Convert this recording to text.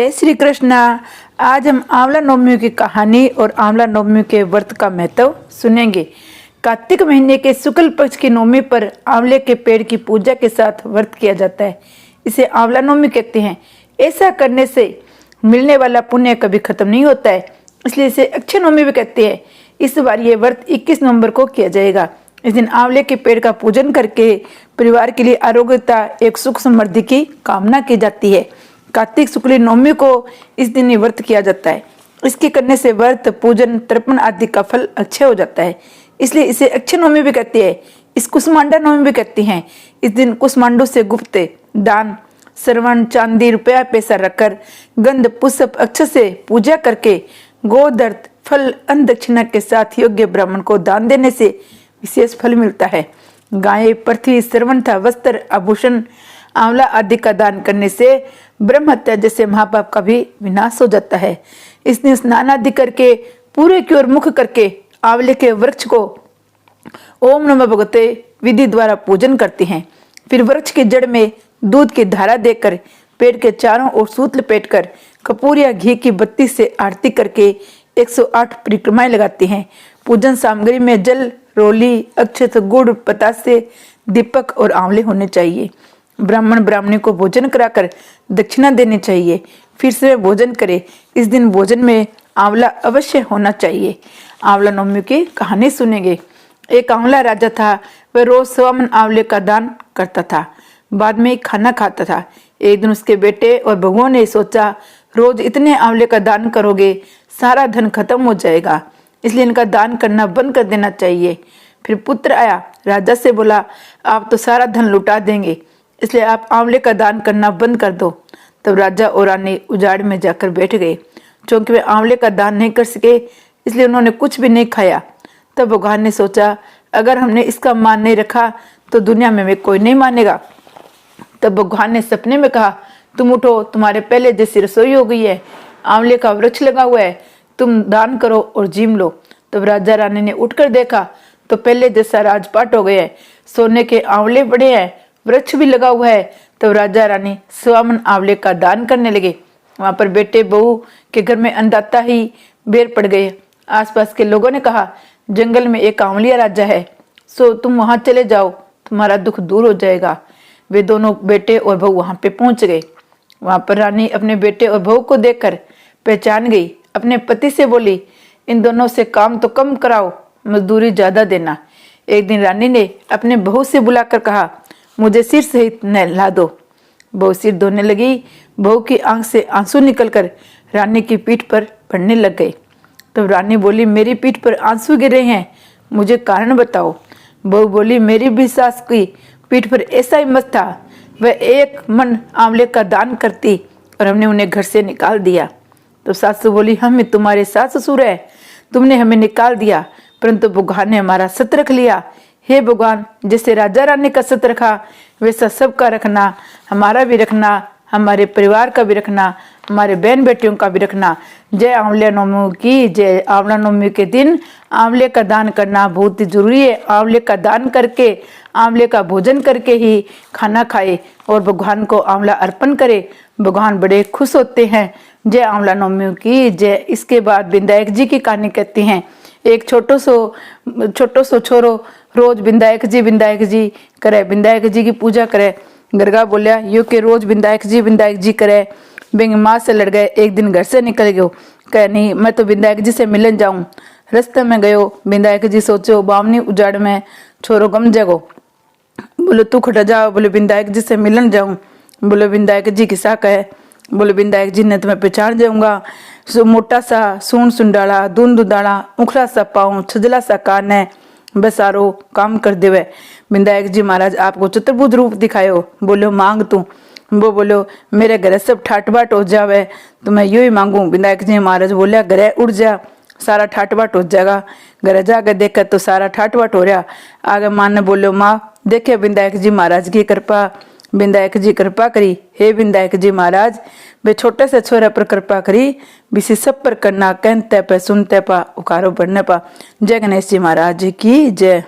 जय श्री कृष्णा। आज हम आंवला नवमी की कहानी और आंवला नवमी के व्रत का महत्व सुनेंगे। कार्तिक महीने के शुक्ल पक्ष की नवमी पर आंवले के पेड़ की पूजा के साथ व्रत किया जाता है। इसे आंवला नवमी कहते हैं। ऐसा करने से मिलने वाला पुण्य कभी खत्म नहीं होता है, इसलिए इसे अक्षय नवमी भी कहते हैं। इस बार ये व्रत 21 नवंबर को किया जाएगा। इस दिन आंवले के पेड़ का पूजन करके परिवार के लिए आरोग्यता एक सुख समृद्धि की कामना की जाती है। कार्तिक शुक्ल नवमी को इस दिन ही व्रत किया जाता है। इसके करने से व्रत, पूजन, तर्पण आदि का फल अक्षय हो जाता है, इसलिए इसे अक्षय नवमी भी कहते हैं। इस कुसमांडा नवमी भी कहती हैं। इस दिन कुसमांडू से गुप्त दान, श्रवण, चांदी, रुपया, पैसा रखकर गंध, पुष्प, अक्षय से पूजा करके गोदर्थ फल अन्न दक्षिणा के साथ योग्य ब्राह्मण को दान देने से विशेष फल मिलता है। गाय, पृथ्वी, श्रवण था वस्त्र, आभूषण, आंवला आदि का दान करने से ब्रह्म हत्या जैसे महापाप का भी विनाश हो जाता है। इस दिन स्नान आदि करके पूरे की ओर मुख करके आंवले के वृक्ष को ओम नमः भगवते विधि द्वारा पूजन करते हैं। फिर वृक्ष की जड़ में दूध की धारा देकर पेड़ के चारों ओर सूत लपेट कर कपूर या घी की बत्ती से आरती करके 108 परिक्रमाएं लगाते हैं। पूजन सामग्री में जल, रोली, अक्षत, गुड़, पतासे, दीपक और आंवले होने चाहिए। ब्राह्मण ब्राह्मणी को भोजन कराकर दक्षिणा देनी चाहिए, फिर से भोजन करे। इस दिन भोजन में आंवला अवश्य होना चाहिए। आंवला नवमी की कहानी सुनेंगे। एक आंवला राजा था। वह रोज 100 मन आंवले का दान करता था, बाद में खाना खाता था। एक दिन उसके बेटे और भगवान ने सोचा, रोज इतने आंवले का दान करोगे सारा धन खत्म हो जाएगा, इसलिए इनका दान करना बंद कर देना चाहिए। फिर पुत्र आया, राजा से बोला, आप तो सारा धन लुटा देंगे, इसलिए आप आंवले का दान करना बंद कर दो। तब राजा और रानी उजाड़ में जाकर बैठ गए। क्योंकि वे आंवले का दान नहीं कर सके, इसलिए उन्होंने कुछ भी नहीं खाया। तब भगवान ने सोचा, अगर हमने इसका मान नहीं रखा तो दुनिया में कोई नहीं मानेगा। तब भगवान ने सपने में कहा, तुम उठो, तुम्हारे पहले जैसी रसोई हो गई है, आंवले का वृक्ष लगा हुआ है, तुम दान करो और जीम लो। तब राजा रानी ने उठकर देखा तो पहले जैसा राजपाट हो गया है, सोने के आंवले बड़े हैं, वृक्ष भी लगा हुआ है। तब राजा रानी 100 मन आंवले का दान करने लगे। वहां पर बेटे बहू के घर में अन्नदाता ही बेर पड़ गए। आसपास के लोगों ने कहा, जंगल में एक आंवलिया राजा है, सो तुम वहां चले जाओ, तुम्हारा दुख दूर हो जाएगा। वे दोनों बेटे और बहू वहां पे पहुंच गए। वहां पर रानी अपने बेटे और बहू को देखकर पहचान गई। अपने पति से बोली, इन दोनों से काम तो कम कराओ, मजदूरी ज्यादा देना। एक दिन रानी ने अपने बहू से बुलाकर कहा, मुझे सिर सहित नहला दो। बहू सिर धोने लगी। बहू की आंख से आंसू निकलकर रानी की पीठ पर पड़ने लग गए। तब रानी बोली, मेरी पीठ पर आंसू गिरे हैं, मुझे कारण बताओ। बहू बोली, मेरी भी सास की पीठ पर ऐसा ही मत था, वह 1 मन आंवले का दान करती और हमने उन्हें घर से निकाल दिया। तो सासू बोली, हम तुम्हारे सास ससुर है, तुमने हमें निकाल दिया, परंतु भगवान ने हमारा सत रख लिया। हे भगवान, जैसे राजा रानी का सत रखा वैसा सबका रखना, हमारा भी रखना, हमारे परिवार का भी रखना, हमारे बहन बेटियों का भी रखना। जय आंवला नवमी की जय। आंवला नवमी के दिन आंवले का दान करना बहुत ही जरूरी है। आंवले का दान करके, आंवले का भोजन करके ही खाना खाए और भगवान को आंवला अर्पण करे, भगवान बड़े खुश होते हैं। जय आंवला नवमी की जय। इसके बाद विनायक जी की कहानी कहती हैं। एक छोटो सो छोरो रोज विनायक जी करे, विनायक जी की पूजा करे। गरगा बोलिया, यो के रोज विनायक जी करे। बिंग माँ से लड़ गए। एक दिन घर से निकल गयो, कहे नहीं मैं तो विनायक जी से मिलन जाऊं। रास्ते में गयो, विनायक जी सोचो बावनी उजाड़ में छोरो गम जगो। बोले तू खटा जाओ, बोले विनायक जी से मिलन जाऊं। बोले विनायक जी किसा कहे। बोले विनायक जी ने तुम्हें पहचान जाऊंगा, मोटा सा सून सुंडाला, दून दुदाला, उखड़ा सा पाँव, छजला सा कान है, बसारो काम कर देवे। विनायक जी महाराज आपको चतुर्भुज रूप दिखायो। बोलो मांग तू। वो बोलो, मेरे घर सब ठाट बाट हो जावे तो मैं यूं ही मांगू। विनायक जी महाराज बोलिया, घर उड़ जा, सारा ठाट बाट हो जाएगा। घर जाकर देखा तो सारा ठाट बाट हो रहा। आगे मां ने बोलो, माँ देखे विनायक जी महाराज की कृपा। विनायक जी कृपा करी, हे विनायक जी महाराज वे छोटे से छोरे पर कृपा करी, बिसी सब पर करना, कहते पे सुनते पा, उकारो बढ़ने पा। जय गणेश जी महाराज की जय।